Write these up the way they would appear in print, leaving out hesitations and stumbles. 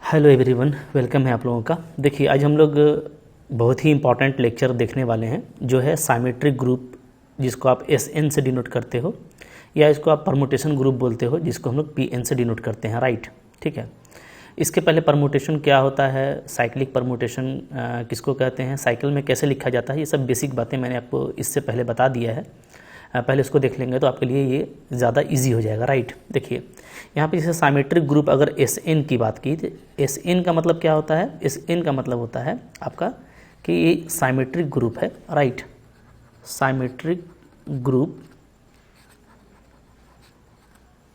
Hello everyone, welcome है आप लोगों का। देखिए आज हम लोग बहुत ही इंपॉर्टेंट लेक्चर देखने वाले हैं जो है साइमेट्रिक ग्रुप, जिसको आप SN से डिनोट करते हो, या इसको आप परमुटेशन ग्रुप बोलते हो जिसको हम लोग PN से डिनोट करते हैं, राइट। ठीक है, इसके पहले परमुटेशन क्या होता है, साइक्लिक परमुटेशन किसको कहते हैं, साइकिल में कैसे लिखा जाता है, ये सब बेसिक बातें मैंने आपको इससे पहले बता दिया है। पहले इसको देख लेंगे तो आपके लिए ये ज़्यादा इजी हो जाएगा, राइट। देखिए यहाँ पे जैसे साइमेट्रिक ग्रुप अगर SN की बात की तो SN का मतलब क्या होता है, SN का मतलब होता है आपका कि ये साइमेट्रिक ग्रुप है, राइट। साइमेट्रिक ग्रुप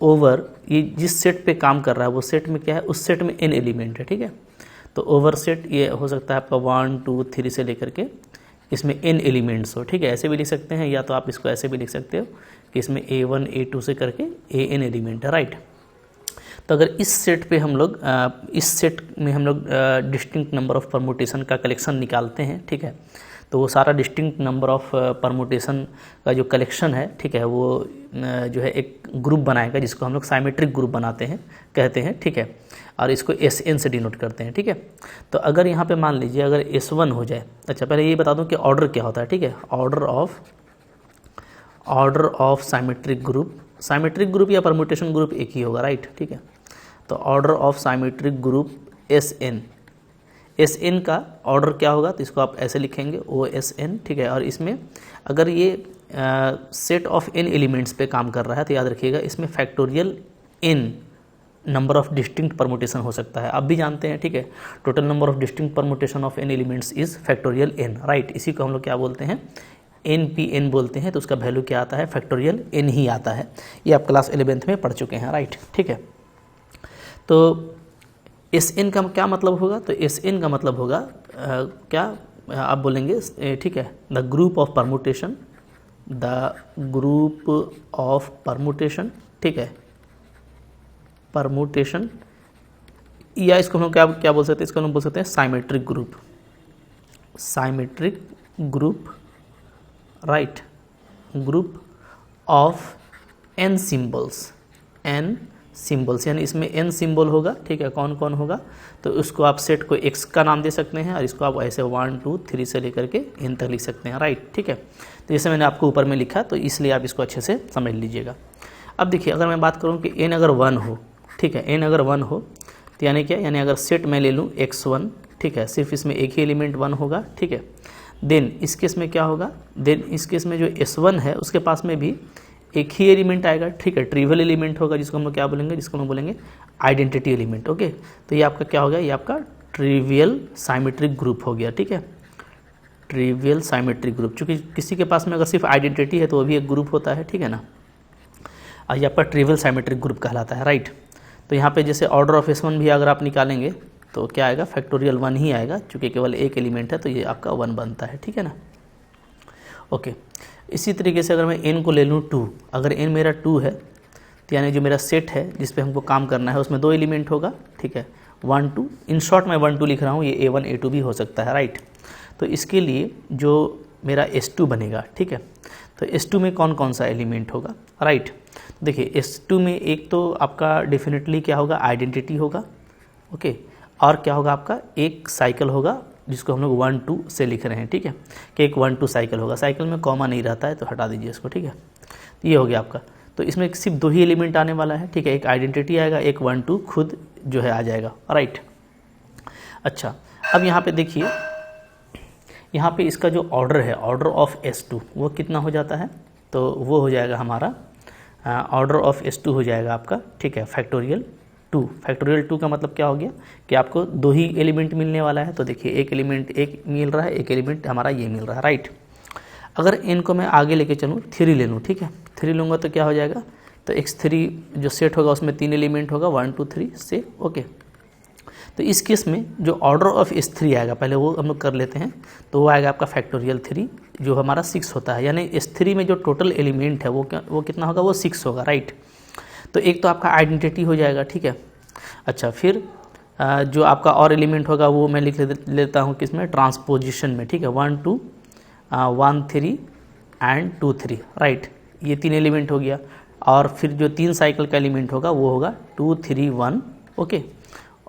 ओवर ये जिस सेट पे काम कर रहा है वो सेट में क्या है, उस सेट में n एलिमेंट है, ठीक है। तो ओवर सेट ये हो सकता है आपका 1 2 3 से लेकर के इसमें n एलिमेंट्स हो, ठीक है। ऐसे भी लिख सकते हैं, या तो आप इसको ऐसे भी लिख सकते हो कि इसमें A1 A2 से करके AN एलिमेंट है, राइट। तो अगर इस सेट पे हम लोग इस सेट में हम लोग डिस्टिंक्ट नंबर ऑफ परमुटेशन का कलेक्शन निकालते हैं, ठीक है। तो वो सारा डिस्टिंक्ट नंबर ऑफ परमुटेशन का जो कलेक्शन है, ठीक है, वो जो है एक ग्रुप बनाएगा जिसको हम लोग साइमेट्रिक ग्रुप बनाते हैं कहते हैं, ठीक है। और इसको SN से डिनोट करते हैं, ठीक है। तो अगर यहाँ पे मान लीजिए अगर S1 हो जाए, अच्छा पहले ये बता दूं कि ऑर्डर क्या होता है, ठीक है। ऑर्डर ऑफ साइमेट्रिक ग्रुप या परमुटेशन ग्रुप एक ही होगा, राइट, ठीक है। तो order of symmetric group SN का ऑर्डर क्या होगा, तो इसको आप ऐसे लिखेंगे OSN, ठीक है। और इसमें अगर ये सेट ऑफ n एलिमेंट्स पे काम कर रहा है तो याद रखिएगा इसमें factorial n number of distinct permutation हो सकता है, आप भी जानते हैं, ठीक है। Total number of distinct permutation of n elements is factorial n, right. इसी को हम लोग क्या बोलते हैं, NPN बोलते हैं। तो उसका वैल्यू क्या आता है, फैक्टोरियल n ही आता है। ये आप क्लास 11th में पढ़ चुके हैं, राइट, ठीक है। तो SN का क्या मतलब होगा, तो SN का मतलब होगा क्या आप बोलेंगे, ठीक है, द ग्रुप ऑफ परमुटेशन, ठीक है, परमुटेशन, या इसको हम क्या बोल सकते हैं, इसको हम बोल सकते हैं symmetric group, right, group of n symbols, यानी इसमें n सिंबल होगा, ठीक है। कौन कौन होगा, तो उसको आप सेट को x का नाम दे सकते हैं और इसको आप ऐसे 1 2 3 से लेकर के n तक लिख सकते हैं, राइट, ठीक है। तो जैसे मैंने आपको ऊपर में लिखा तो इसलिए आप इसको अच्छे से समझ लीजिएगा। अब देखिए अगर मैं बात करूं कि n अगर 1 हो, ठीक है, n अगर 1 हो तो यानी क्या, यानी अगर सेट मैं ले लूँ x1, ठीक है, सिर्फ इसमें एक ही एलिमेंट 1 होगा, ठीक है। देन इस केस में क्या होगा, देन इस केस में जो S1 है उसके पास में भी एक ही एलिमेंट आएगा, ठीक है, ट्रिवियल एलिमेंट होगा, जिसको हम लोग क्या बोलेंगे, जिसको हम बोलेंगे आइडेंटिटी एलिमेंट, ओके। तो ये आपका क्या हो गया, ये आपका ट्रिवियल साइमेट्रिक ग्रुप हो गया, ठीक है, ट्रिवियल साइमेट्रिक ग्रुप। चूँकि किसी के पास में अगर सिर्फ आइडेंटिटी है तो वो भी एक ग्रुप होता है, ठीक है ना। और ये आपका ट्रिवियल साइमेट्रिक ग्रुप कहलाता है, राइट। तो यहाँ पे जैसे ऑर्डर ऑफ S1 भी अगर आप निकालेंगे तो क्या आएगा, फैक्टोरियल 1 ही आएगा, चूँकि केवल एक एलिमेंट है तो ये आपका 1 बनता है, ठीक है ना, ओके। इसी तरीके से अगर मैं n को ले लूँ 2, अगर n मेरा 2 है तो यानी जो मेरा सेट है जिस पे हमको काम करना है उसमें 2 एलिमेंट होगा, ठीक है, 1 2, इन शॉर्ट मैं 1 2 लिख रहा हूँ, ये A1 A2 भी हो सकता है, राइट। तो इसके लिए जो मेरा S2 बनेगा, ठीक है, तो S2 में कौन कौन सा एलिमेंट होगा, राइट। देखिए S2 में एक तो आपका डेफिनेटली क्या होगा, आइडेंटिटी होगा, ओके, और क्या होगा आपका एक साइकिल होगा जिसको हम लोग 1 2 से लिख रहे हैं, ठीक है, कि एक 1 2 साइकिल होगा। साइकिल में कॉमा नहीं रहता है तो हटा दीजिए इसको, ठीक है। तो ये हो गया आपका, तो इसमें सिर्फ 2 ही एलिमेंट आने वाला है, ठीक है, एक आइडेंटिटी आएगा, एक 1 2 खुद जो है आ जाएगा, राइट। अच्छा अब यहाँ पे देखिए, यहाँ पे इसका जो ऑर्डर है, ऑर्डर ऑफ S2 वो कितना हो जाता है, तो वो हो जाएगा हमारा ऑर्डर ऑफ S2 हो जाएगा आपका, ठीक है, फैक्टोरियल 2। फैक्टोरियल 2 का मतलब क्या हो गया कि आपको 2 ही एलिमेंट मिलने वाला है। तो देखिए एक एलिमेंट एक मिल रहा है, एक एलिमेंट हमारा ये मिल रहा है, राइट। अगर n को मैं आगे लेके चलूँ 3 ले लूँ, ठीक है, 3 लूँगा तो क्या हो जाएगा, तो x3 जो सेट होगा उसमें 3 एलिमेंट होगा 1 2 3 से, ओके। तो इस केस में जो ऑर्डर ऑफ S3 आएगा, पहले वो हम लोग कर लेते हैं, तो वो आएगा आपका फैक्टोरियल 3 जो हमारा 6 होता है, यानी S3 में जो टोटल एलिमेंट है वो कितना होगा, वो 6 होगा, राइट। तो एक तो आपका आइडेंटिटी हो जाएगा, ठीक है। अच्छा फिर जो आपका और एलिमेंट होगा वो मैं लिख लेता हूँ किसमें, ट्रांसपोजिशन में, ठीक है, 1 2 1 3 एंड 2 3, राइट। ये 3 एलिमेंट हो गया। और फिर जो 3 साइकिल का एलिमेंट होगा वो होगा 2 3 1, ओके।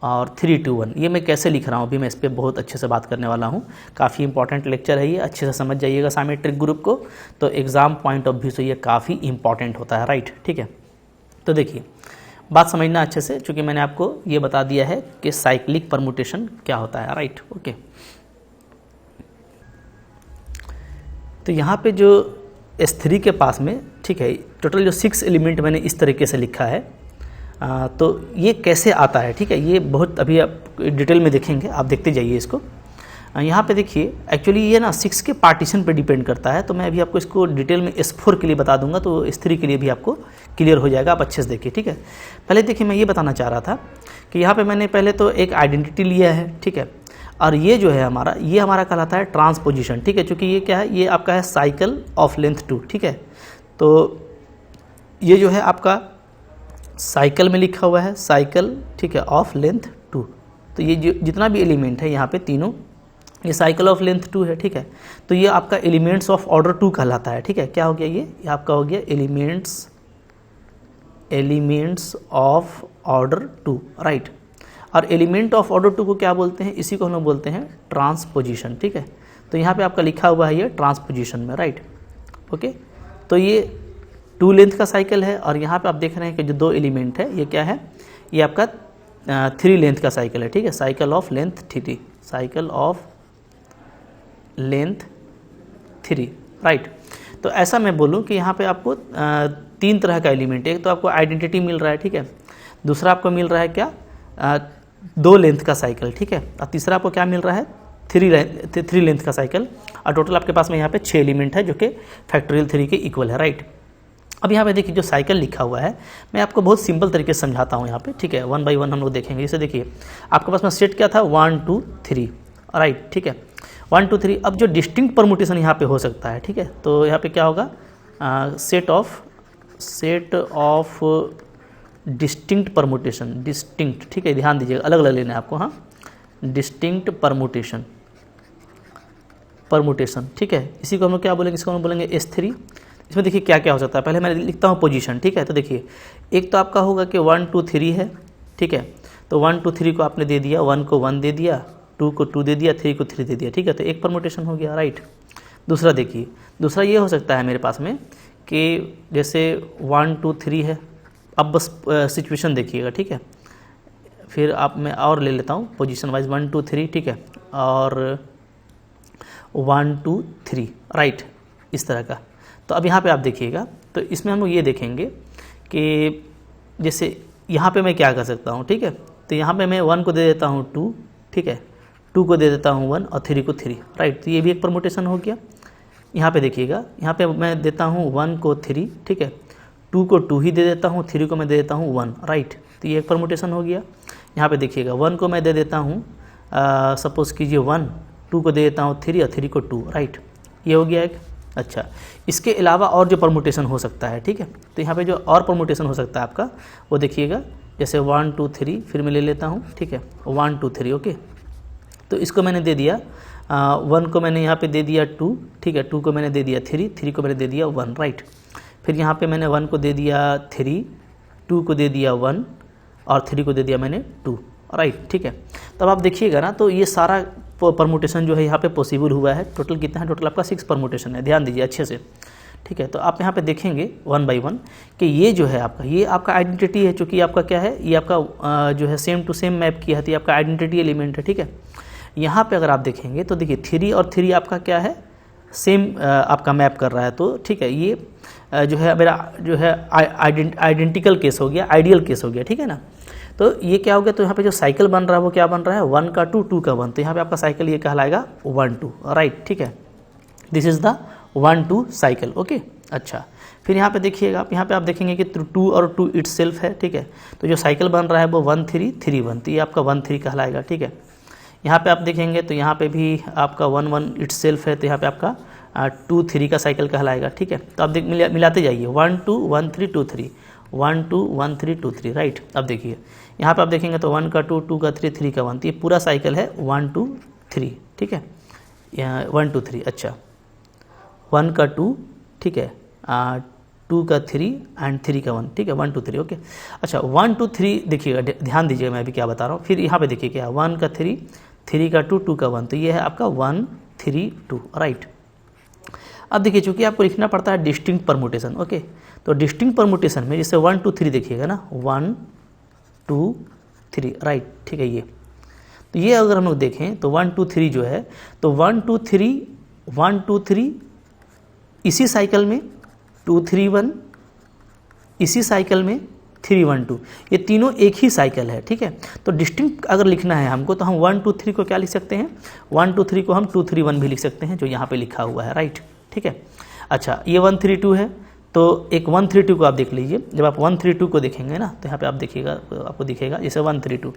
और 3 2 1। ये मैं कैसे लिख रहा हूँ अभी मैं इस पर बहुत अच्छे से बात करने वाला हूँ। काफ़ी इंपॉर्टेंट लेक्चर है ये, अच्छे से समझ जाइएगा साइमेट्रिक ग्रुप को, तो एग्ज़ाम पॉइंट ऑफ व्यू से ये काफ़ी इंपॉर्टेंट होता है, राइट। ठीक है, तो देखिए बात समझना अच्छे से, चूँकि मैंने आपको ये बता दिया है कि साइक्लिक परमुटेशन क्या होता है, राइट। ओके, तो यहाँ पे जो S3 के पास में, ठीक है, टोटल जो 6 एलिमेंट मैंने इस तरीके से लिखा है, तो ये कैसे आता है, ठीक है, ये बहुत अभी आप डिटेल में देखेंगे, आप देखते जाइए इसको। यहाँ पे देखिए एक्चुअली ये ना 6 के पार्टीशन पे डिपेंड करता है, तो मैं अभी आपको इसको डिटेल में S4 के लिए बता दूंगा, तो S3 के लिए भी आपको क्लियर हो जाएगा, आप अच्छे से देखिए। ठीक है, पहले देखिए मैं ये बताना चाह रहा था कि यहाँ पे मैंने पहले तो एक आइडेंटिटी लिया है, ठीक है, और ये जो है हमारा, ये हमारा कहलाता है ट्रांसपोजिशन, ठीक है, चूँकि ये क्या है, ये आपका है साइकिल ऑफ लेंथ 2, ठीक है, तो ये जो है आपका साइकिल में लिखा हुआ है साइकिल, ठीक है, ऑफ लेंथ 2, तो ये जो जितना भी एलिमेंट है यहाँ पे तीनों, ये साइकिल ऑफ लेंथ 2 है, ठीक है, तो ये आपका एलिमेंट्स ऑफ ऑर्डर 2 कहलाता है, ठीक है। क्या हो गया, ये आपका हो गया एलिमेंट्स ऑफ ऑर्डर 2, राइट। और एलिमेंट ऑफ ऑर्डर 2 को क्या बोलते हैं, इसी को हम लोग बोलते हैं ट्रांसपोजिशन, ठीक है, तो यहाँ पे आपका लिखा हुआ है ये ट्रांसपोजिशन में, राइट। ओके, तो ये 2 लेंथ का साइकिल है, और यहाँ पे आप देख रहे हैं कि जो 2 एलिमेंट है ये क्या है, ये आपका 3 लेंथ का साइकिल है, ठीक है, cycle of length 3, cycle of length 3, right. तो ऐसा मैं बोलूँ कि यहाँ पे आपको 3 तरह का एलिमेंट है, एक तो आपको आइडेंटिटी मिल रहा है, ठीक है, दूसरा आपको मिल रहा है क्या, 2 लेंथ का साइकिल, ठीक है, और तीसरा आपको क्या मिल रहा है, 3 लेंथ का साइकिल, और टोटल आपके पास में यहाँ पे 6 एलिमेंट है जो कि फैक्टोरियल 3 के इक्वल है, राइट। अब यहाँ पे देखिए जो साइकिल लिखा हुआ है, मैं आपको बहुत सिंपल तरीके से समझाता हूँ यहाँ पे, ठीक है, 1 बाई 1 हम लोग देखेंगे। जैसे देखिए आपके पास में सेट क्या था, 1 2 3, राइट, ठीक है, 1 2 3। अब जो डिस्टिंक्ट परमुटेशन यहाँ पे हो सकता है, ठीक है, तो यहाँ पे क्या होगा, set of distinct permutation, distinct, ठीक है, ध्यान दीजिएगा, अलग अलग लेना है आपको, हाँ, डिस्टिंक्ट परमुटेशन, ठीक है, इसी को हम लोग क्या बोलेंगे, इसको हम बोलेंगे S3। इसमें देखिए क्या क्या हो सकता है, पहले मैं लिखता हूँ पोजीशन, ठीक है, तो देखिए एक तो आपका होगा कि 1 2 3 है, ठीक है, तो 1 2 3 को आपने दे दिया, 1 को 1 दे दिया, 2 को 2 दे दिया, 3 को 3 दे दिया, ठीक है, तो एक परमुटेशन हो गया, राइट। दूसरा देखिए, दूसरा ये हो सकता है मेरे पास में कि जैसे 1 2 3 है, अब बस सिचुएशन देखिएगा, ठीक है, फिर आप मैं और ले लेता हूँ पोजीशन वाइज 1 2 3, ठीक है, और 1 2 3, राइट, इस तरह का। तो अब यहाँ पे आप देखिएगा, तो इसमें हम लोग ये देखेंगे कि जैसे यहाँ पे मैं क्या कर सकता हूँ, ठीक है, तो यहाँ पे मैं 1 को दे देता हूँ 2, ठीक है, 2 को दे देता हूँ 1 और 3 को 3, राइट, तो ये भी एक परमुटेशन हो गया। यहाँ पे देखिएगा, यहाँ पे मैं देता हूँ 1 को 3, ठीक है, 2 को 2 ही दे देता हूँ, 3 को मैं दे देता हूँ 1, राइट, तो ये एक परमुटेशन हो गया। यहाँ पे देखिएगा 1 को मैं दे देता हूँ सपोज़ कीजिए 1, 2 को दे देता हूँ 3 और 3 को 2, राइट, ये हो गया एक। अच्छा, इसके अलावा और जो परमुटेशन हो सकता है, ठीक है, तो यहाँ पे जो और परमुटेशन हो सकता है आपका, वो देखिएगा, जैसे 1 2 3, फिर मैं ले लेता हूँ, ठीक है, 1 2 3, ओके, तो इसको मैंने दे दिया 1 को मैंने यहाँ पे दे दिया 2, ठीक है, 2 को मैंने दे दिया 3, 3 को मैंने दे दिया 1, राइट, फिर यहाँ पे मैंने 1 को दे दिया 3, 2 को दे दिया 1 और 3 को दे दिया मैंने 2, राइट, ठीक है। तब आप देखिएगा ना, तो ये सारा परमुटेशन जो है यहाँ पे पॉसिबल हुआ है। टोटल कितना है, टोटल आपका 6 परमुटेशन है, ध्यान दीजिए अच्छे से, ठीक है। तो आप यहाँ पे देखेंगे 1 बाई 1 कि ये जो है आपका, ये आपका आइडेंटिटी है, चूँकि आपका क्या है, ये आपका जो है सेम टू सेम मैप किया है, तो ये आपका आइडेंटिटी एलिमेंट है, ठीक है। यहाँ पे अगर आप देखेंगे तो देखिए 3 और 3 आपका क्या है, सेम आपका मैप कर रहा है, तो ठीक है, ये जो है मेरा जो है आइडेंटिकल केस हो गया, आइडियल केस हो गया, ठीक है ना। तो ये क्या हो गया, तो यहाँ पे जो साइकिल बन रहा है वो क्या बन रहा है, 1 का 2, 2 का 1, तो यहाँ पे आपका साइकिल ये कहलाएगा 1 2, राइट, ठीक है, this is the 1 2 cycle, okay. अच्छा, फिर यहाँ पे देखिएगा आप, यहाँ पे आप देखेंगे कि 2 और 2 इटसेल्फ है, ठीक है, तो जो साइकिल बन रहा है वो 1 3 3 1, तो ये आपका 1 3 कहलाएगा, ठीक है। यहाँ पे आप देखेंगे तो यहाँ पे भी आपका 1 1 इटसेल्फ है, तो यहाँ पे आपका 2 3 का साइकिल कहलाएगा, ठीक है। तो आप देख मिलाते जाइए, 1 2 1 3 2 3, 1 2 1 3 2 3, राइट। अब देखिए यहाँ पे आप देखेंगे तो 1 का 2, 2 का 3, 3 का 1, तो ये पूरा साइकिल है 1 2 3, ठीक है, यहाँ 1 2 3। अच्छा, 1 का 2, ठीक है, 2 का 3 एंड 3 का 1, ठीक है, 1 2 3, ओके। अच्छा 1 2 3 देखिएगा, ध्यान दीजिएगा मैं अभी क्या बता रहा हूँ। फिर यहाँ पे देखिए क्या, 1 का 3, 3 का 2, 2 का 1, तो ये है आपका 1 3 2, राइट। अब देखिए चूँकि आपको लिखना पड़ता है डिस्टिंक्ट परमुटेशन, ओके, तो डिस्टिंक्ट परमुटेशन में जैसे 1 2 3 देखिएगा ना, 1 2 3, राइट, ठीक है। ये तो ये अगर हम लोग देखें तो 1 2 3 जो है, तो 1 2 3 1 2 3 इसी साइकिल में, 2 3 1 इसी साइकिल में, 3 1 2, ये तीनों एक ही साइकिल है, ठीक है। तो डिस्टिंक्ट अगर लिखना है हमको तो हम 1 2 3 को क्या लिख सकते हैं, 1 2 3 को हम 2 3 1 भी लिख सकते हैं, जो यहाँ पे लिखा हुआ है, राइट, ठीक है। अच्छा ये 1 3 2 है, तो एक 1 3 2 को आप देख लीजिए। जब आप 1 3 2 को देखेंगे ना, तो यहाँ पे आप देखिएगा, आपको दिखेगा जैसे 1 3 2,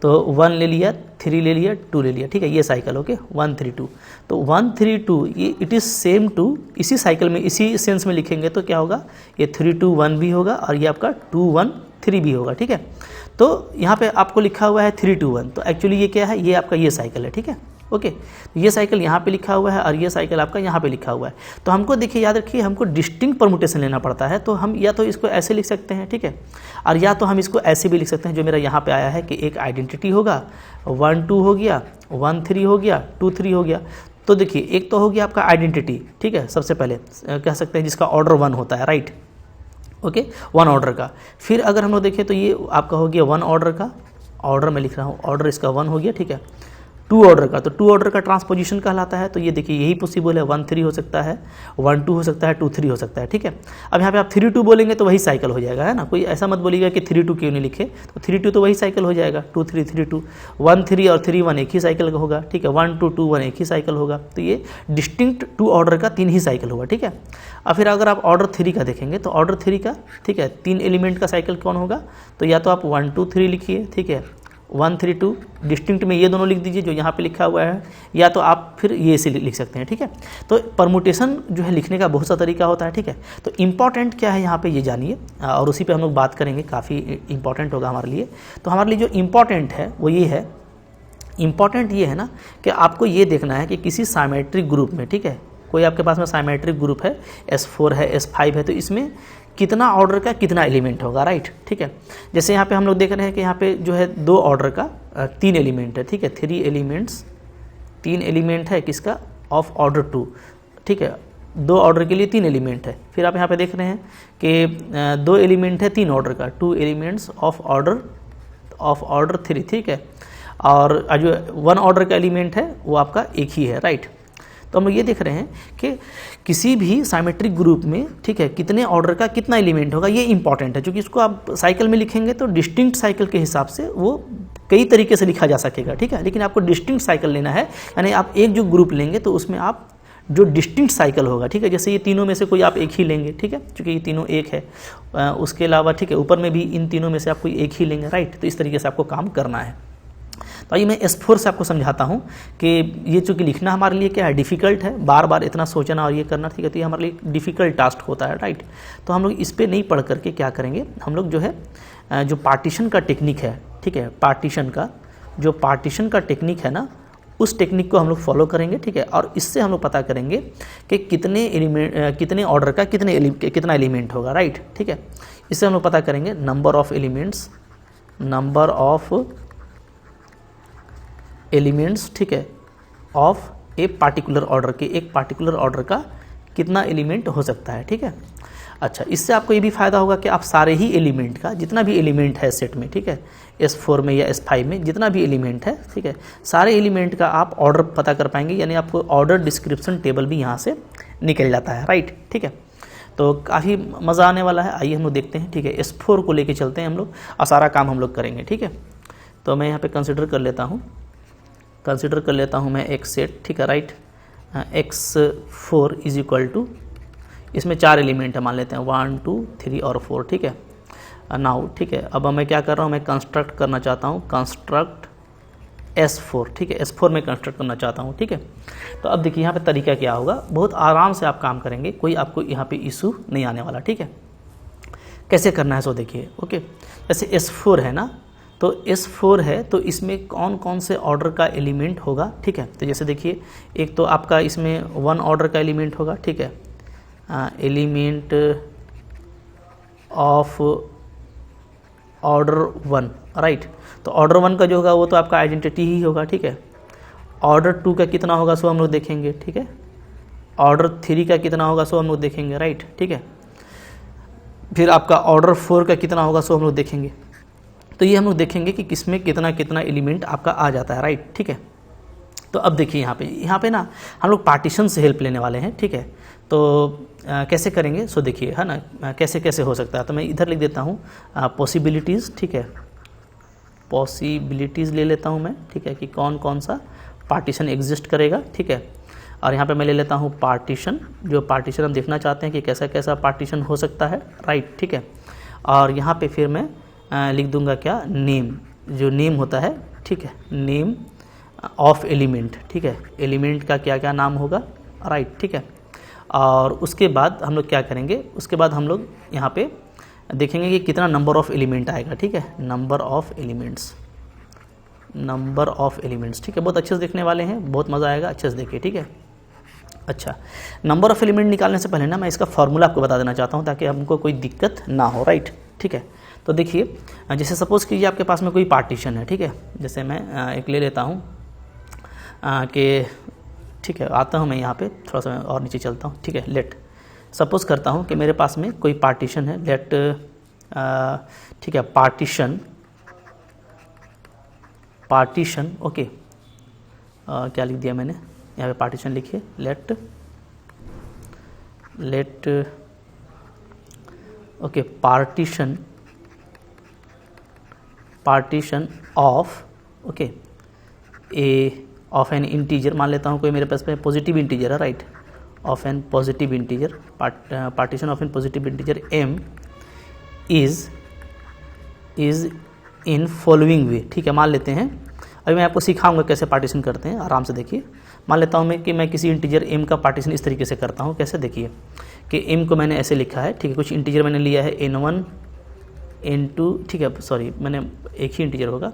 तो 1 ले लिया, 3 ले लिया, 2 ले लिया, ठीक है, ये साइकिल, ओके, 1 3 2। तो 1 3 2 ये इट इज़ सेम टू, इसी साइकिल में इसी सेंस में लिखेंगे तो क्या होगा, ये 3 2 1 भी होगा और ये आपका 2 1 3 भी होगा, ठीक है। तो यहाँ पे आपको लिखा हुआ है 3 2 1, तो एक्चुअली ये क्या है, ये आपका ये साइकिल है, ठीक है, ओके। तो ये साइकिल यहाँ पे लिखा हुआ है और ये साइकिल आपका यहाँ पे लिखा हुआ है। तो हमको देखिए, याद रखिए, हमको डिस्टिंक्ट परमुटेशन लेना पड़ता है, तो हम या तो इसको ऐसे लिख सकते हैं, ठीक है, और या तो हम इसको ऐसे भी लिख सकते हैं जो मेरा यहाँ पे आया है कि एक आइडेंटिटी होगा, 1 2 हो गया, 1 3 हो गया, 2 3 हो गया। तो देखिए एक तो हो गया आपका आइडेंटिटी, ठीक है, सबसे पहले कह सकते हैं जिसका ऑर्डर 1 होता है, राइट, ओके, 1 ऑर्डर का। फिर अगर हम लोग देखें तो ये आपका हो गया 1 ऑर्डर का, ऑर्डर में लिख रहा हूँ, ऑर्डर इसका 1 हो गया, ठीक है। 2 ऑर्डर का, तो 2 ऑर्डर का ट्रांसपोजिशन कहलाता है, तो ये देखिए यही पॉसिबल है, 1 3 हो सकता है, 1 2 हो सकता है, 2 3 हो सकता है, ठीक है। अब यहाँ पे आप 3 2 बोलेंगे तो वही साइकिल हो जाएगा, है ना, कोई ऐसा मत बोलिएगा कि 3 2 क्यों नहीं लिखे, तो 3 2 तो वही साइकिल हो जाएगा, 2 3 3 2, 1 3 और 3 1 एक ही साइकिल का होगा, ठीक है, 1 2 2 1 एक ही साइकिल होगा। तो ये डिस्टिंक्ट 2 ऑर्डर का 3 ही साइकिल होगा, ठीक है। और फिर अगर आप ऑर्डर 3 का देखेंगे तो ऑर्डर 3 का, ठीक है, 3 एलिमेंट का साइकिल कौन होगा, तो या तो आप 1 2 3 लिखिए, ठीक है, 1 3 2, डिस्टिंक्ट में ये दोनों लिख दीजिए जो यहाँ पे लिखा हुआ है, या तो आप फिर ये से लिख सकते हैं, ठीक है। तो परमुटेशन जो है लिखने का बहुत सा तरीका होता है, ठीक है। तो इम्पॉर्टेंट क्या है यहाँ पे ये जानिए, और उसी पे हम लोग बात करेंगे, काफ़ी इंपॉर्टेंट होगा हमारे लिए। तो हमारे लिए जो इम्पॉर्टेंट है वो ये है, इम्पॉर्टेंट ये है ना कि आपको ये देखना है कि किसी साइमेट्रिक ग्रुप में, ठीक है, कोई आपके पास में साइमेट्रिक ग्रुप है, S4 है, S5 है, तो इसमें कितना ऑर्डर का कितना एलिमेंट होगा, राइट, ठीक है। जैसे यहाँ पे हम लोग देख रहे हैं कि यहाँ पे जो है 2 ऑर्डर का 3 एलिमेंट है, ठीक है, 3 एलिमेंट्स, 3 एलिमेंट है किसका, ऑफ ऑर्डर 2, ठीक है, 2 ऑर्डर के लिए 3 एलिमेंट है। फिर आप यहाँ पे देख रहे हैं कि 2 एलिमेंट है 3 ऑर्डर का, 2 एलिमेंट्स ऑफ ऑर्डर 3, ठीक है, और जो 1 ऑर्डर का एलिमेंट है वो आपका एक ही है, राइट। तो हम लोग ये देख रहे हैं कि किसी भी साइमेट्रिक ग्रुप में, ठीक है, कितने ऑर्डर का कितना एलिमेंट होगा, ये इंपॉर्टेंट है, क्योंकि इसको आप साइकिल में लिखेंगे तो डिस्टिंक्ट साइकिल के हिसाब से वो कई तरीके से लिखा जा सकेगा, ठीक है, लेकिन आपको डिस्टिंक्ट साइकिल लेना है, यानी आप एक जो ग्रुप लेंगे तो उसमें आप जो डिस्टिंक्ट साइकिल होगा, ठीक है, जैसे ये तीनों में से कोई आप एक ही लेंगे, ठीक है, क्योंकि ये तीनों एक है, उसके अलावा, ठीक है, ऊपर में भी इन तीनों में से आप कोई एक ही लेंगे, राइट। तो इस तरीके से आपको काम करना है। तो आइए मैं S4 से आपको समझाता हूँ कि ये चूँकि लिखना हमारे लिए क्या है, डिफ़िकल्ट है, बार बार इतना सोचना और ये करना, ठीक है, तो ये हमारे लिए डिफ़िकल्ट टास्क होता है, राइट। तो हम लोग इस पर नहीं पढ़ करके क्या करेंगे, हम लोग जो है जो पार्टीशन का टेक्निक है, ठीक है, पार्टीशन का टेक्निक है ना, उस टेक्निक को हम लोग फॉलो करेंगे, ठीक है, और इससे हम लोग पता करेंगे कि कितने ऑर्डर का कितना एलिमेंट होगा, राइट, ठीक है। इससे हम लोग पता करेंगे नंबर ऑफ एलिमेंट्स, ठीक है, ऑफ ए पार्टिकुलर ऑर्डर के, एक पार्टिकुलर ऑर्डर का कितना एलिमेंट हो सकता है, ठीक है। अच्छा, इससे आपको ये भी फ़ायदा होगा कि आप सारे ही एलिमेंट का, जितना भी एलिमेंट है सेट में, ठीक है, S4 में या S5 में जितना भी एलिमेंट है, ठीक है, सारे एलिमेंट का आप ऑर्डर पता कर पाएंगे, यानी आपको ऑर्डर डिस्क्रिप्शन टेबल भी यहाँ से निकल जाता है, राइट, ठीक है। तो काफ़ी मज़ा आने वाला है, आइए हम लोग देखते हैं, ठीक है। S4 को लेके चलते हैं हम लोग और सारा काम हम लोग करेंगे, ठीक है। तो मैं यहाँ पे कंसिडर कर लेता हूँ मैं एक सेट, ठीक है, right, X4 is equal to, इसमें 4 एलिमेंट है, मान लेते हैं 1 2 3 और 4, ठीक है। नाउ, ठीक है, अब मैं क्या कर रहा हूँ, मैं कंस्ट्रक्ट करना चाहता हूँ, कंस्ट्रक्ट S4, ठीक है, S4 में कंस्ट्रक्ट करना चाहता हूँ, ठीक है। तो अब देखिए यहाँ पे तरीका क्या होगा, बहुत आराम से आप काम करेंगे, कोई आपको यहाँ पे इशू नहीं आने वाला, ठीक है। कैसे करना है सो देखिए, ओके। जैसे S4 है ना, तो S4 है, तो इसमें कौन कौन से ऑर्डर का एलिमेंट होगा, ठीक है। तो जैसे देखिए, एक तो आपका इसमें 1 ऑर्डर का एलिमेंट होगा, ठीक है, एलिमेंट ऑफ ऑर्डर 1, राइट। तो ऑर्डर 1 का जो होगा वो तो आपका आइडेंटिटी ही होगा, ठीक है। ऑर्डर 2 का कितना होगा सो हम लोग देखेंगे, ठीक है। ऑर्डर 3 का कितना होगा सो हम लोग देखेंगे, राइट, ठीक है। फिर आपका ऑर्डर 4 का कितना होगा सो हम लोग देखेंगे। तो ये हम लोग देखेंगे कि किसमें कितना कितना एलिमेंट आपका आ जाता है, राइट, ठीक है। तो अब देखिए यहाँ पे ना हम लोग पार्टीशन से हेल्प लेने वाले हैं, ठीक है। तो कैसे करेंगे सो देखिए, है ना, कैसे कैसे हो सकता है। तो मैं इधर लिख देता हूँ पॉसिबिलिटीज़, ठीक है। पॉसिबिलिटीज़ ले लेता हूँ मैं, ठीक है, कि कौन कौन सा पार्टीशन एग्जिस्ट करेगा, ठीक है। और यहाँ पे मैं ले लेता हूँ पार्टीशन, जो पार्टीशन हम देखना चाहते हैं कि कैसा कैसा पार्टीशन हो सकता है, राइट, ठीक है। और यहाँ पे फिर मैं लिख दूंगा क्या, नेम, जो नेम होता है, ठीक है, नेम ऑफ एलिमेंट, ठीक है। एलिमेंट का क्या क्या नाम होगा, राइट, ठीक है। और उसके बाद हम लोग क्या करेंगे, उसके बाद हम लोग यहाँ पे देखेंगे कि कितना नंबर ऑफ एलिमेंट आएगा, ठीक है। Number of elements, number of elements, ठीक है। बहुत अच्छे से देखने वाले हैं, बहुत मज़ा आएगा, अच्छे से देखिए, ठीक है। अच्छा, नंबर ऑफ एलिमेंट निकालने से पहले ना मैं इसका फॉर्मूला आपको बता देना चाहता हूँ ताकि हमको कोई दिक्कत ना हो, राइट, ठीक है। तो देखिए, जैसे सपोज़ कीजिए आपके पास में कोई पार्टीशन है, ठीक है। जैसे मैं एक ले लेता हूँ कि, ठीक है, आता हूँ मैं यहाँ पे थोड़ा सा और नीचे चलता हूँ, ठीक है। लेट सपोज़ करता हूँ कि मेरे पास में कोई पार्टीशन है, लेट, ठीक है, पार्टीशन, ओके। क्या लिख दिया मैंने यहाँ पे, पार्टीशन लिखिए, let okay, partition of, okay, of an integer, मान लेता हूँ कोई मेरे पास में पॉजिटिव इंटीजर है, right, of an positive integer, partition of an positive integer m is in following way, ठीक है। मान लेते हैं, अभी मैं आपको सिखाऊंगा कैसे पार्टीशन करते हैं, आराम से देखिए। मान लेता हूँ मैं कि मैं किसी इंटीजर m का पार्टीशन इस तरीके से करता हूँ, कैसे, देखिए कि m को मैंने ऐसे लिखा है, ठीक है। कुछ इंटीजर मैंने लिया है n1 n2, ठीक है, सॉरी मैंने एक ही इंटीजर होगा,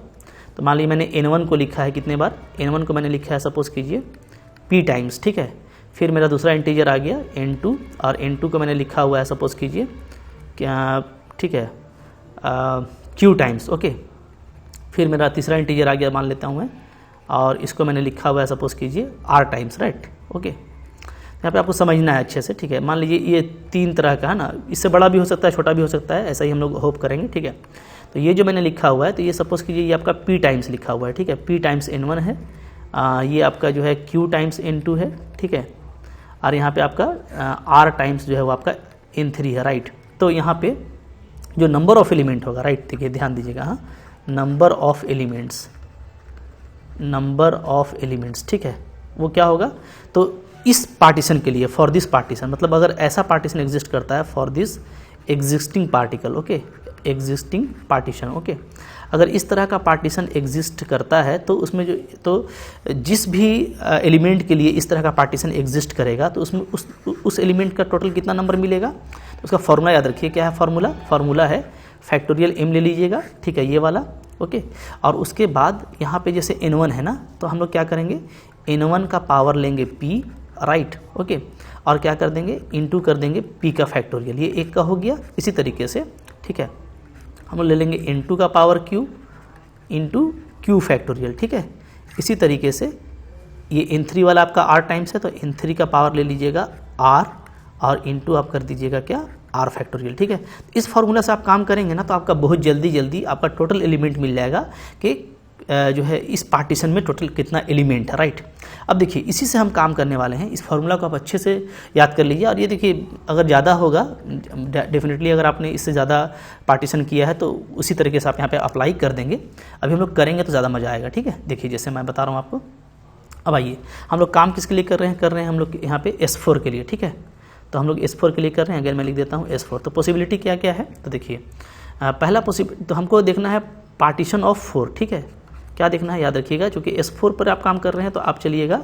तो मान लीजिए मैंने n1 को लिखा है कितने बार, n1 को मैंने लिखा है सपोज़ कीजिए p टाइम्स, ठीक है। फिर मेरा दूसरा इंटीजर आ गया n2, और n2 को मैंने लिखा हुआ है सपोज़ कीजिए क्या, ठीक है, q टाइम्स, ओके। फिर मेरा तीसरा इंटीजर आ गया, मान लेता हूँ मैं, और इसको मैंने लिखा हुआ है सपोज़ कीजिए r टाइम्स, राइट, ओके। यहाँ पे आपको समझना है अच्छे से, ठीक है। मान लीजिए ये 3 तरह का है ना, इससे बड़ा भी हो सकता है, छोटा भी हो सकता है, ऐसा ही हम लोग होप करेंगे, ठीक है। तो ये जो मैंने लिखा हुआ है, तो ये सपोज़ कीजिए ये आपका p टाइम्स लिखा हुआ है, ठीक है, p टाइम्स n1 है, ये आपका जो है q टाइम्स n2 है, ठीक है। और यहाँ पे आपका r टाइम्स जो है वो आपका n3 है, राइट। तो यहाँ पे जो नंबर ऑफ एलिमेंट होगा, राइट, देखिए ध्यान दीजिएगा, हाँ, नंबर ऑफ एलिमेंट्स, ठीक है, वो क्या होगा, तो इस पार्टीशन के लिए, फॉर दिस पार्टीशन, मतलब अगर ऐसा पार्टीशन एग्जिस्ट करता है for this existing particle, okay, existing partition, okay. अगर इस तरह का पार्टीशन एग्जिस्ट करता है तो उसमें जो, तो जिस भी एलिमेंट के लिए इस तरह का पार्टीशन एग्जिस्ट करेगा तो उसमें उस एलिमेंट का टोटल कितना नंबर मिलेगा, तो उसका फॉर्मूला याद रखिए, क्या है फॉर्मूला है फैक्टोरियल m ले लीजिएगा, ठीक है, ये वाला, ओके। और उसके बाद यहाँ पे जैसे n1 है ना, तो हम लोग क्या करेंगे, n1 का पावर लेंगे p, राइट, ओके, और क्या कर देंगे, इनटू कर देंगे p का फैक्टोरियल, ये एक का हो गया। इसी तरीके से, ठीक है, हम लोग ले लेंगे n2 का power q into q factorial, ठीक है। इसी तरीके से ये n3 वाला आपका r टाइम्स है, तो n3 का पावर ले लीजिएगा r, और इंटू आप कर दीजिएगा क्या, r फैक्टोरियल, ठीक है। इस फार्मूला से आप काम करेंगे ना, तो आपका बहुत जल्दी आपका टोटल एलिमेंट मिल जाएगा कि जो है इस पार्टीशन में टोटल कितना एलिमेंट है, राइट। अब देखिए इसी से हम काम करने वाले हैं, इस फार्मूला को आप अच्छे से याद कर लीजिए। और ये देखिए अगर ज़्यादा होगा, डेफिनेटली अगर आपने इससे ज़्यादा पार्टीशन किया है तो उसी तरीके से आप यहाँ पे अप्लाई कर देंगे। अभी हम लोग करेंगे तो ज़्यादा मज़ा आएगा, ठीक है। देखिए जैसे मैं बता रहा हूँ आपको, अब आइए हम लोग काम किसके लिए कर रहे हैं हम लोग यहाँ पे S4 के लिए, ठीक है। तो हम लोग S4 के लिए कर रहे हैं। अगर मैं लिख देता हूँ S4, तो पॉसिबिलिटी क्या क्या है, तो देखिए पहला तो हमको देखना है पार्टीशन ऑफ 4, ठीक है। क्या देखना है, याद रखिएगा, क्योंकि S4 पर आप काम कर रहे हैं तो आप चलिएगा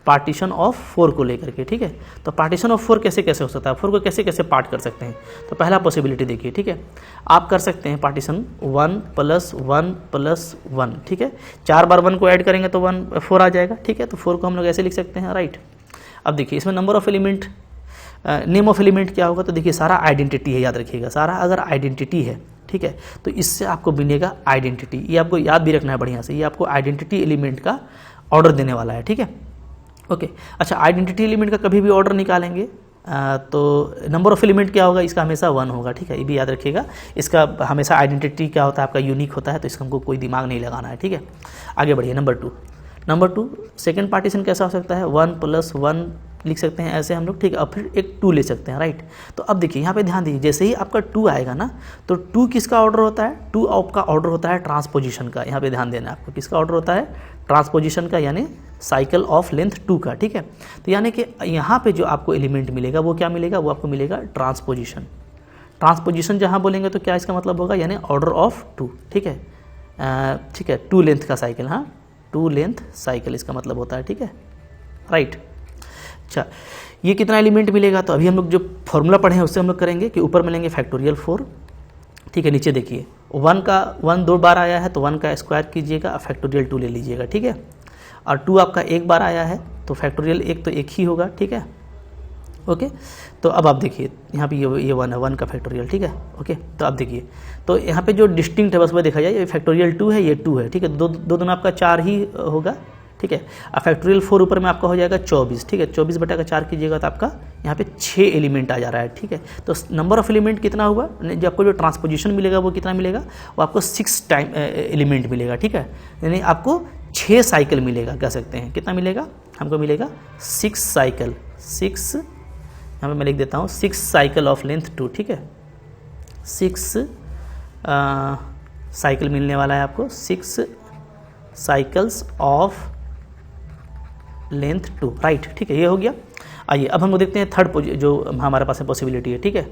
पार्टीशन ऑफ 4 को लेकर के, ठीक है। तो पार्टीशन ऑफ 4 कैसे कैसे हो सकता है, 4 को कैसे कैसे पार्ट कर सकते हैं। तो पहला पॉसिबिलिटी देखिए, ठीक है, आप कर सकते हैं पार्टीशन 1 + 1 + 1, ठीक है। 4 बार 1 को ऐड करेंगे तो 4 आ जाएगा, ठीक है। तो 4 को हम लोग ऐसे लिख सकते हैं, राइट। अब देखिए इसमें number of element name of element क्या होगा, तो देखिए सारा आइडेंटिटी है, याद रखिएगा सारा अगर आइडेंटिटी है, ठीक है, तो इससे आपको मिलेगा आइडेंटिटी। ये आपको याद भी रखना है बढ़िया से, ये आपको आइडेंटिटी एलिमेंट का ऑर्डर देने वाला है, ठीक है, ओके। अच्छा, आइडेंटिटी एलिमेंट का कभी भी ऑर्डर निकालेंगे तो नंबर ऑफ एलिमेंट क्या होगा, इसका हमेशा 1 होगा, ठीक है, ये भी याद रखिएगा। इसका हमेशा आइडेंटिटी क्या होता है, आपका यूनिक होता है, तो इसका हमको कोई दिमाग नहीं लगाना है, ठीक है। आगे बढ़िए, नंबर टू सेकेंड पार्टीशन कैसा हो सकता है, 1 + 1 लिख सकते हैं ऐसे हम लोग, ठीक है, और फिर एक 2 ले सकते हैं, राइट। तो अब देखिए यहाँ पे ध्यान दीजिए, जैसे ही आपका 2 आएगा ना, तो 2 किसका ऑर्डर होता है, 2 आपका ऑर्डर होता है ट्रांसपोजिशन का। यहाँ पे ध्यान देना है आपको, किसका ऑर्डर होता है, ट्रांसपोजिशन का, यानी साइकिल ऑफ लेंथ 2 का, ठीक है। तो यानी कि यहाँ पे जो आपको एलिमेंट मिलेगा वो क्या मिलेगा, वो आपको मिलेगा ट्रांसपोजिशन। ट्रांसपोजिशन जहाँ बोलेंगे तो क्या इसका मतलब होगा, यानी ऑर्डर ऑफ 2, ठीक है, ठीक है, 2 लेंथ का साइकिल, हाँ 2 लेंथ साइकिल इसका मतलब होता है, ठीक है, राइट। अच्छा, ये कितना एलिमेंट मिलेगा, तो अभी हम लोग जो फॉर्मूला पढ़े हैं उससे हम लोग करेंगे कि ऊपर मिलेंगे फैक्टोरियल 4, ठीक है, नीचे देखिए 1 2 बार आया है तो 1 का स्क्वायर कीजिएगा, फैक्टोरियल 2 ले लीजिएगा, ठीक है, और 2 आपका एक बार आया है तो फैक्टोरियल 1 तो 1 ही होगा, ठीक है, ओके। तो अब आप देखिए यहाँ पे ये 1 है, 1 का फैक्टोरियल, ठीक है, ओके। तो आप देखिए, तो यहाँ पे जो डिस्टिंक्ट है बस वह देखा जाए, ये फैक्टोरियल 2 है, ये 2 है, ठीक है, दो में आपका 4 ही होगा, ठीक है, और फैक्टोरियल 4 ऊपर में आपका हो जाएगा 24, ठीक है, 24/4 कीजिएगा तो आपका यहाँ पे 6 एलिमेंट आ जा रहा है, ठीक है। तो नंबर ऑफ एलिमेंट कितना हुआ, जो आपको जो ट्रांसपोजिशन मिलेगा वो कितना मिलेगा, वो आपको 6 टाइम एलिमेंट मिलेगा, ठीक है, यानी आपको 6 साइकिल मिलेगा, कह सकते हैं, कितना मिलेगा हमको, मिलेगा 6 साइकिल, 6, यहाँ पे मैं लिख देता हूँ 6 साइकिल ऑफ लेंथ 2, ठीक है, 6 साइकिल मिलने वाला है आपको, 6 साइकिल्स ऑफ लेंथ 2, राइट, ठीक है, ये हो गया। आइए अब हम लोग देखते हैं थर्ड जो हमारे पास पॉसिबिलिटी है, ठीक है।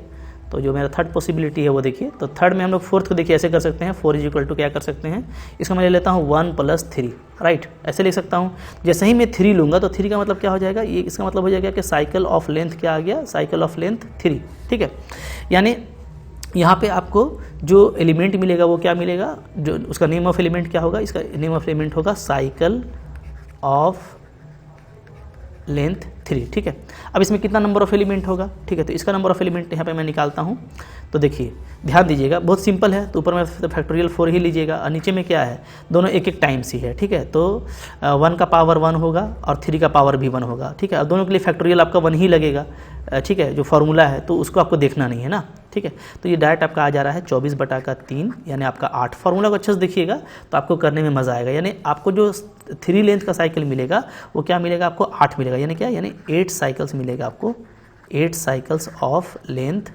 तो जो मेरा थर्ड पॉसिबिलिटी है वो देखिए, तो थर्ड में हम लोग फोर्थ को देखिए ऐसे कर सकते हैं, 4 = क्या कर सकते हैं, इसका मैं ले लेता हूँ 1 + 3, राइट, ऐसे लिख सकता हूँ। जैसे ही मैं 3 लूँगा तो 3 का मतलब क्या हो जाएगा, ये इसका मतलब हो जाएगा कि साइकिल ऑफ लेंथ क्या आ गया, साइकिल ऑफ लेंथ 3, ठीक है। यानी यहाँ पे आपको जो एलिमेंट मिलेगा वो क्या मिलेगा, जो उसका नेम ऑफ एलिमेंट क्या होगा, इसका नेम ऑफ एलिमेंट होगा साइकिल ऑफ लेंथ 3, ठीक है। अब इसमें कितना नंबर ऑफ एलिमेंट होगा, ठीक है, तो इसका नंबर ऑफ एलिमेंट यहाँ पे मैं निकालता हूँ। तो देखिए ध्यान दीजिएगा, बहुत सिंपल है, तो ऊपर में फैक्टोरियल 4 ही लीजिएगा और नीचे में क्या है, दोनों एक टाइम्स ही है, ठीक है। तो 1 का पावर 1 होगा और 3 का पावर भी 1 होगा, ठीक है, और दोनों के लिए फैक्टोरियल आपका 1 ही लगेगा, ठीक है, जो फार्मूला है तो उसको आपको देखना नहीं है ना, ठीक है। तो ये डायरेक्ट आपका आ जा रहा है 24/3, यानी आपका 8। फार्मूला को अच्छे से देखिएगा तो आपको करने में मज़ा आएगा, यानी आपको जो 3 लेंथ का साइकिल मिलेगा वो क्या मिलेगा, आपको 8 मिलेगा, यानी क्या, यानी 8 साइकिल्स मिलेगा आपको, 8 साइकिल्स ऑफ लेंथ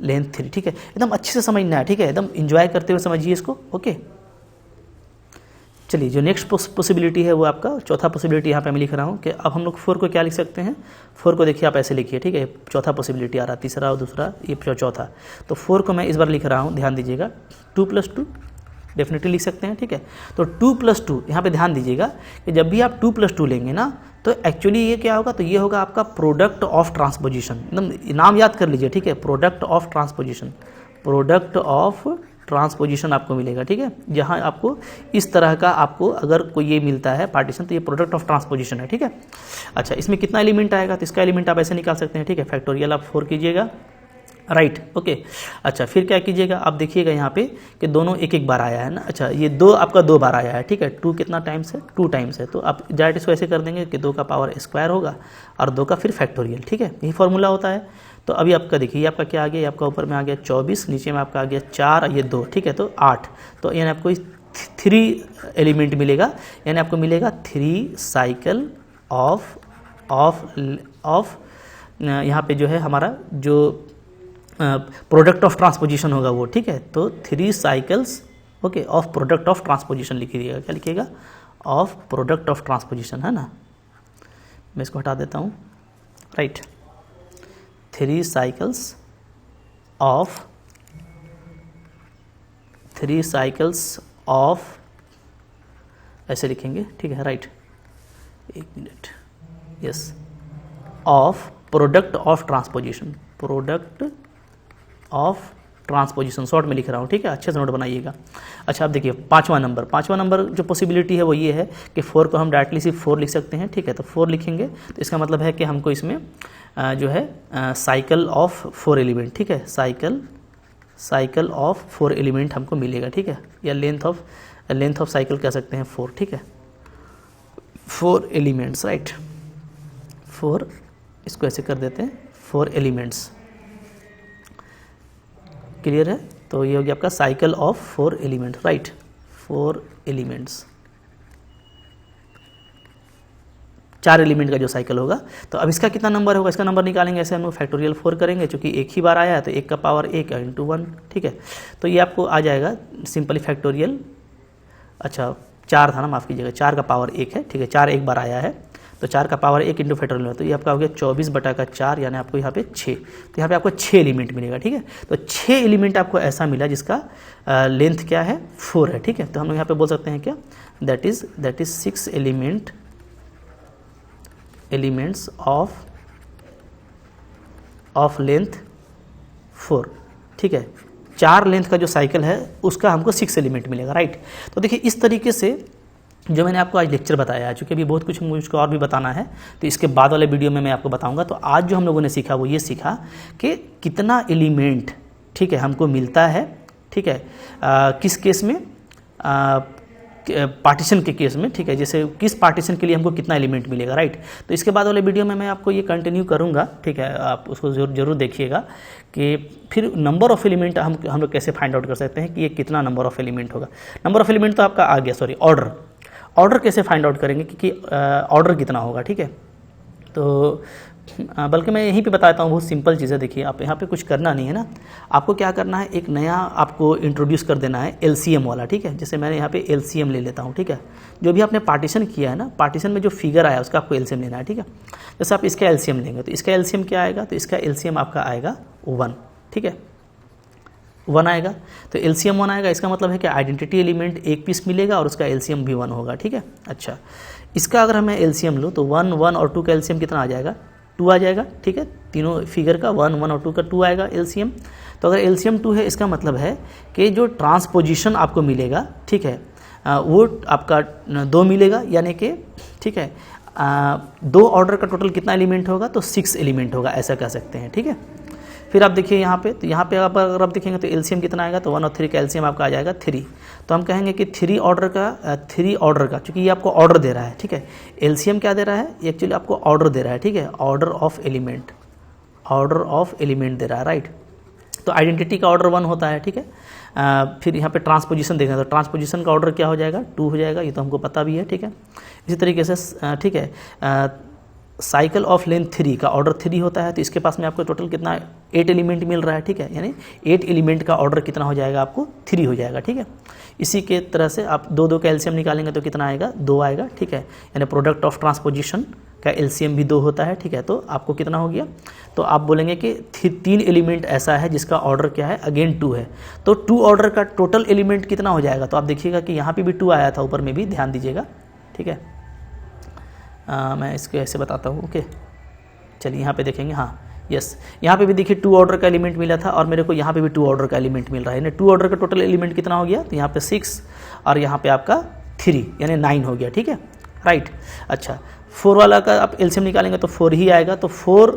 3, ठीक है। एकदम अच्छे से समझना है, ठीक है, एकदम इंजॉय करते हुए समझिए इसको, ओके। चलिए जो नेक्स्ट पॉसिबिलिटी है वो आपका चौथा पॉसिबिलिटी यहाँ पे मैं लिख रहा हूँ कि अब हम लोग 4 को क्या लिख सकते हैं, 4 को देखिए आप ऐसे लिखिए, ठीक है, चौथा पॉसिबिलिटी आ रहा है, तीसरा और दूसरा, ये चौथा। तो 4 को मैं इस बार लिख रहा हूँ, ध्यान दीजिएगा, 2 + 2 डेफिनेटली लिख सकते हैं, ठीक है। तो 2 + 2 यहाँ पे ध्यान दीजिएगा कि जब भी आप 2 + 2 लेंगे ना, तो एक्चुअली ये क्या होगा, तो ये होगा आपका प्रोडक्ट ऑफ ट्रांसपोजिशन, एकदम नाम याद कर लीजिए, ठीक है, product of transposition, product of transposition आपको मिलेगा, ठीक है। जहाँ आपको इस तरह का आपको अगर कोई ये मिलता है पार्टीशन, तो ये प्रोडक्ट ऑफ ट्रांसपोजिशन है, ठीक है। अच्छा, इसमें कितना एलिमेंट आएगा, तो इसका एलिमेंट आप ऐसे निकाल सकते हैं, ठीक है, फैक्टोरियल आप 4 कीजिएगा, राइट, ओके। अच्छा, फिर क्या कीजिएगा, आप देखिएगा यहाँ पे कि दोनों एक बार आया है ना। अच्छा, ये 2 आपका 2 बार आया है, ठीक है, 2 कितना टाइम्स है, 2 टाइम्स है, तो आप डायरेक्ट इसको ऐसे कर देंगे कि 2 का पावर स्क्वायर होगा और 2 का फिर फैक्टोरियल, ठीक है, यही फॉर्मूला होता है। तो अभी आपका देखिए, ये आपका क्या आ गया, ये आपका ऊपर में आ गया 24, नीचे में आपका आ गया 4, ये 2, ठीक है, तो 8। तो यानी आपको 3 एलिमेंट मिलेगा, यानी आपको मिलेगा 3 साइकिल ऑफ यहाँ पे जो है हमारा जो प्रोडक्ट ऑफ ट्रांसपोजिशन होगा वो, ठीक है। तो 3 cycles, okay, of product of transposition लिखिएगा, क्या लिखिएगा, ऑफ प्रोडक्ट ऑफ ट्रांसपोजिशन, है ना। मैं इसको हटा देता हूँ, राइट, 3 साइकिल्स ऑफ ऐसे लिखेंगे, ठीक है, right, 1 minute, yes, of product of transposition, product of transposition, short में लिख रहा हूँ, ठीक है, अच्छे से नोट बनाइएगा। अच्छा, अब देखिए पाँचवा नंबर जो पॉसिबिलिटी है वो ये है कि 4 को हम डायरेक्टली सिर्फ 4 लिख सकते हैं, ठीक है। तो 4 लिखेंगे तो इसका मतलब है कि हमको इसमें जो है साइकिल ऑफ 4 एलिमेंट, ठीक है, साइकिल ऑफ 4 एलिमेंट हमको मिलेगा, ठीक है, या लेंथ ऑफ साइकिल कह सकते हैं 4, ठीक है, 4 एलिमेंट्स, राइट, 4, इसको ऐसे कर देते हैं 4 एलिमेंट्स, क्लियर है। तो ये हो गया आपका cycle of 4 element, right, 4 elements, 4 element का जो साइकिल होगा। तो अब इसका कितना नंबर होगा, इसका नंबर निकालेंगे, ऐसे हम लोग फैक्टोरियल 4 करेंगे, चूंकि एक ही बार आया है तो 1 का पावर 1 इंटू 1, ठीक है। तो ये आपको आ जाएगा सिंपली फैक्टोरियल, अच्छा 4 था ना, माफ़ कीजिएगा, 4 का पावर 1 है, ठीक है, 4 एक बार आया है तो 4 का पावर 1 इंटू फैक्टोरियल में, तो ये आपका हो गया 24/4, यानी आपको यहाँ पे 6, तो यहाँ पे आपको 6 एलिमेंट मिलेगा, ठीक है। तो 6 एलिमेंट आपको ऐसा मिला जिसका लेंथ क्या है, 4 है, ठीक है। तो हम लोग यहाँ पे बोल सकते हैं क्या, that is 6 elements of length 4, ठीक है। 4 लेंथ का जो साइकिल है उसका हमको 6 एलिमेंट मिलेगा, राइट। तो देखिए इस तरीके से जो मैंने आपको आज लेक्चर बताया है, चूँकि अभी बहुत कुछ मुझको और भी बताना है तो इसके बाद वाले वीडियो में मैं आपको बताऊंगा। तो आज जो हम लोगों ने सीखा वो ये सीखा कि कितना एलिमेंट, ठीक है, हमको मिलता है, ठीक है, किस केस में, पार्टीशन के केस में, ठीक है, जैसे किस पार्टीशन के लिए हमको कितना एलिमेंट मिलेगा, राइट। तो इसके बाद वाले वीडियो में मैं आपको ये कंटिन्यू करूँगा, ठीक है, आप उसको जरूर देखिएगा कि फिर नंबर ऑफ़ एलिमेंट हम लोग कैसे फाइंड आउट कर सकते हैं कि ये कितना नंबर ऑफ़ एलिमेंट होगा। नंबर ऑफ़ एलिमेंट तो आपका आ गया, सॉरी, ऑर्डर कैसे फाइंड आउट करेंगे कि ऑर्डर कितना होगा, ठीक है। तो बल्कि मैं यहीं पे बताता हूँ, बहुत सिंपल चीज़ है। देखिए आप यहाँ पे कुछ करना नहीं है ना, आपको क्या करना है, एक नया आपको इंट्रोड्यूस कर देना है एलसीएम वाला, ठीक है। जैसे मैंने यहाँ पे एलसीएम ले लेता हूँ, ठीक है, जो भी आपने पार्टीशन किया है ना, पार्टीशन में जो फिगर आया उसका आपको एलसीएम लेना है, ठीक है। जैसे आप इसका एलसीएम लेंगे तो इसका एलसीएम क्या आएगा, तो इसका एलसीएम आपका आएगा 1, ठीक है, 1 आएगा। तो एलसीएम 1 आएगा, इसका मतलब है कि आइडेंटिटी एलिमेंट एक पीस मिलेगा और उसका एलसीएम भी 1 होगा, ठीक है। अच्छा, इसका अगर मैं एलसीएम लूँ तो 1, 1 और 2 का एलसीएम कितना आ जाएगा, 2 आ जाएगा, ठीक है। तीनों फिगर का 1, 1 और 2 का 2 आएगा एलसीएम। तो अगर एलसीएम 2 है, इसका मतलब है कि जो ट्रांसपोजिशन आपको मिलेगा, ठीक है, वो आपका 2 मिलेगा, यानी कि, ठीक है, 2 ऑर्डर का टोटल कितना एलिमेंट होगा, तो 6 एलिमेंट होगा, ऐसा कह सकते हैं, ठीक है। फिर आप देखिए यहाँ पे, तो यहाँ पे अगर आप देखेंगे तो एलसीएम कितना आएगा, तो 1 और 3 का एलसीएम आपका आ जाएगा 3। तो हम कहेंगे कि 3 ऑर्डर का क्योंकि ये आपको ऑर्डर दे रहा है, ठीक है। एलसीएम क्या दे रहा है, एक्चुअली आपको ऑर्डर दे रहा है, ठीक है, ऑर्डर ऑफ एलिमेंट दे रहा है, राइट। तो आइडेंटिटी का ऑर्डर 1 होता है, ठीक है। फिर यहाँ पे ट्रांसपोजिशन देखें तो ट्रांसपोजिशन का ऑर्डर क्या हो जाएगा, 2 हो जाएगा, ये तो हमको पता भी है, ठीक है। इसी तरीके से, ठीक है, साइकिल ऑफ लेंथ 3 का ऑर्डर 3 होता है, तो इसके पास में आपको टोटल कितना 8 एलिमेंट मिल रहा है, ठीक है, यानी 8 एलिमेंट का ऑर्डर कितना हो जाएगा, आपको 3 हो जाएगा, ठीक है। इसी के तरह से आप 2 का एलसीएम निकालेंगे तो कितना आएगा, 2 आएगा, ठीक है, यानी प्रोडक्ट ऑफ ट्रांसपोजिशन का एलसीएम भी 2 होता है, ठीक है। तो आपको कितना हो गया, तो आप बोलेंगे कि 3 एलिमेंट ऐसा है जिसका ऑर्डर क्या है, अगेन 2 है, तो 2 ऑर्डर का टोटल एलिमेंट कितना हो जाएगा। तो आप देखिएगा कि यहाँ पे भी 2 आया था, ऊपर में भी ध्यान दीजिएगा, ठीक है। मैं इसको ऐसे बताता हूँ, ओके, चलिए यहाँ पे देखेंगे, हाँ, यस, यहाँ पे भी देखिए 2 ऑर्डर का एलिमेंट मिला था और मेरे को यहाँ पे भी 2 ऑर्डर का एलिमेंट मिल रहा है, यानी 2 ऑर्डर का टोटल एलिमेंट कितना हो गया, तो यहाँ पे 6 और यहाँ पे आपका 3, यानी 9 हो गया, ठीक है, राइट। अच्छा, 4 वाला का आप एलसीएम निकालेंगे तो 4 ही आएगा, तो 4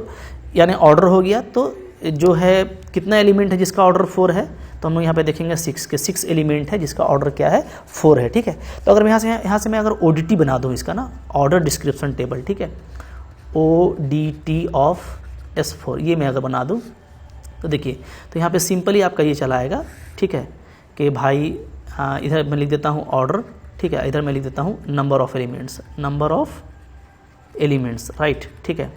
यानी ऑर्डर हो गया। तो जो है कितना एलिमेंट है जिसका ऑर्डर 4 है, तो हम लोग यहाँ पे देखेंगे 6 के 6 एलिमेंट है जिसका ऑर्डर क्या है, 4 है, ठीक है। तो अगर मैं यहाँ से मैं अगर ओडीटी बना दूँ इसका ना, ऑर्डर डिस्क्रिप्शन टेबल, ठीक है, ओडीटी ऑफ S4, ये मैं अगर बना दूँ तो देखिए, तो यहाँ पे सिंपली आपका ये चला आएगा, ठीक है, कि भाई इधर मैं लिख देता हूँ ऑर्डर, ठीक है, इधर मैं लिख देता हूँ नंबर ऑफ़ एलिमेंट्स, राइट, ठीक है।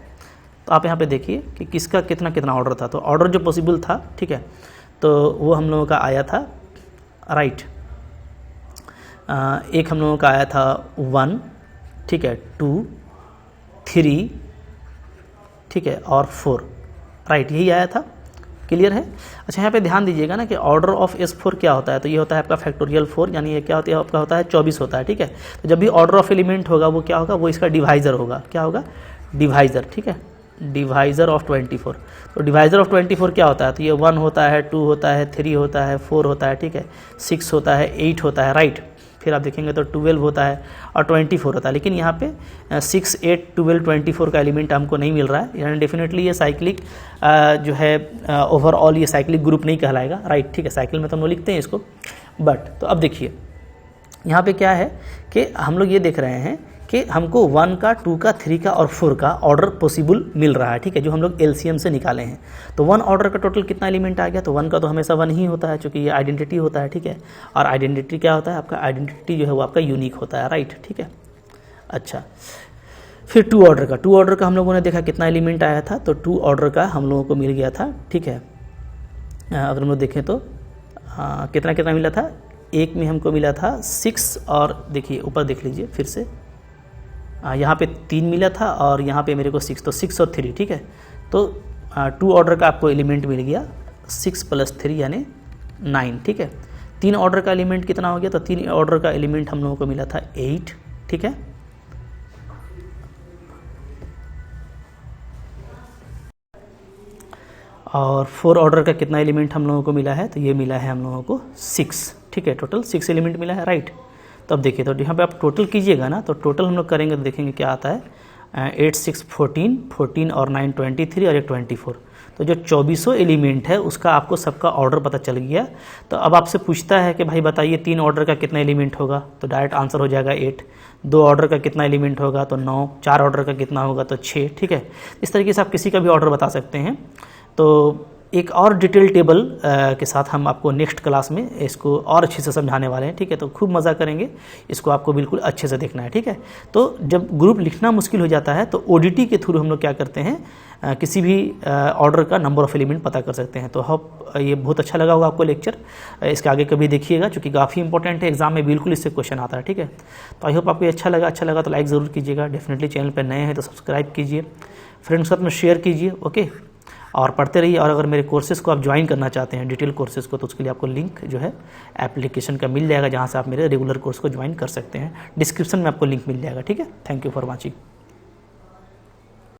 तो आप यहाँ पे देखिए कि किसका कितना कितना ऑर्डर था, तो ऑर्डर जो पॉसिबल था, ठीक है, तो वो हम लोगों का आया था, राइट, एक हम लोगों का आया था 1, ठीक है, 2, 3, ठीक है, और 4, राइट, यही आया था, क्लियर है। अच्छा, यहाँ पे ध्यान दीजिएगा ना कि ऑर्डर ऑफ S4 क्या होता है, तो ये होता है आपका फैक्टोरियल 4, यानी ये क्या होता है, आपका होता है 24 होता है, ठीक है। तो जब भी ऑर्डर ऑफ एलिमेंट होगा वो क्या होगा, वो इसका डिवाइज़र होगा, क्या होगा, डिवाइज़र, ठीक है, डिवाइज़र ऑफ 24। तो डिवाइज़र ऑफ 24 क्या होता है? तो ये 1 होता है, 2 होता है, 3 होता है, 4 होता है, ठीक है, 6 होता है, 8 होता है, राइट। फिर आप देखेंगे तो 12 होता है और 24 होता है। लेकिन यहाँ पे 6, 8, 12, 24 का एलिमेंट हमको नहीं मिल रहा है, यानी डेफिनेटली ये साइक्लिक जो है ओवरऑल ये साइक्लिक ग्रुप नहीं कहलाएगा, राइट, ठीक है। साइकिल में तो हम लोग लिखते हैं इसको, बट तो अब देखिए यहाँ पे क्या है कि हम लोग ये देख रहे हैं कि हमको 1 का, 2 का, 3 का और 4 का ऑर्डर पॉसिबल मिल रहा है, ठीक है, जो हम लोग एलसीएम से निकाले हैं। तो 1 ऑर्डर का टोटल कितना एलिमेंट आ गया? तो 1 का तो हमेशा 1 ही होता है, क्योंकि ये आइडेंटिटी होता है, ठीक है। और आइडेंटिटी क्या होता है? आपका आइडेंटिटी जो है वो आपका यूनिक होता है, राइट, ठीक है। अच्छा, फिर 2 ऑर्डर का, 2 ऑर्डर का हम लोगों ने देखा कितना एलिमेंट आया था, तो 2 ऑर्डर का हम लोगों को मिल गया था, ठीक है। अगर हम लोग देखें तो कितना कितना मिला था? एक में हमको मिला था 6, और देखिए ऊपर देख लीजिए फिर से, यहाँ पे 3 मिला था और यहाँ पे मेरे को 6, तो 6 और 3, ठीक है। तो 2 ऑर्डर का आपको एलिमेंट मिल गया 6 + 3 यानी 9, ठीक है। 3 ऑर्डर का एलिमेंट कितना हो गया? तो 3 ऑर्डर का एलिमेंट हम लोगों को मिला था 8, ठीक है। और 4 ऑर्डर का कितना एलिमेंट हम लोगों को मिला है? तो ये मिला है हम लोगों को 6, ठीक है। टोटल 6 एलिमेंट मिला है, राइट। तो अब देखिए, तो यहाँ पे आप टोटल कीजिएगा ना, तो टोटल हम लोग करेंगे तो देखेंगे क्या आता है। 8, 6, 14, 14 और 9, 23 और एक 24। तो जो 24 एलिमेंट है उसका आपको सबका ऑर्डर पता चल गया। तो अब आपसे पूछता है कि भाई बताइए 3 ऑर्डर का कितना एलिमेंट होगा? तो डायरेक्ट आंसर हो जाएगा 8। 2 ऑर्डर का कितना एलिमेंट होगा? तो 9। 4 ऑर्डर का कितना होगा? तो 6, ठीक है। इस तरीके से आप किसी का भी ऑर्डर बता सकते हैं। तो एक और डिटेल टेबल के साथ हम आपको नेक्स्ट क्लास में इसको और अच्छे से समझाने वाले हैं, ठीक है। तो खूब मज़ा करेंगे, इसको आपको बिल्कुल अच्छे से देखना है, ठीक है। तो जब ग्रुप लिखना मुश्किल हो जाता है तो ओडीटी के थ्रू हम लोग क्या करते हैं, किसी भी ऑर्डर का नंबर ऑफ एलिमेंट पता कर सकते हैं। तो होप ये बहुत अच्छा लगा होगा आपको लेक्चर, इसके आगे कभी देखिएगा, क्योंकि काफ़ी इंपॉर्टेंट है, एग्जाम में बिल्कुल इससे क्वेश्चन आता है, ठीक है। तो आई होप आपको अच्छा लगा तो लाइक ज़रूर कीजिएगा, डेफिनेटली चैनल पर नए हैं तो सब्सक्राइब कीजिए, फ्रेंड्स के साथ में शेयर कीजिए, ओके। और पढ़ते रहिए। और अगर मेरे कोर्सेज़ को आप ज्वाइन करना चाहते हैं, डिटेल कोर्सेज़ को, तो उसके लिए आपको लिंक जो है एप्लीकेशन का मिल जाएगा, जहाँ से आप मेरे रेगुलर कोर्स को ज्वाइन कर सकते हैं। डिस्क्रिप्शन में आपको लिंक मिल जाएगा, ठीक है। Thank you for watching.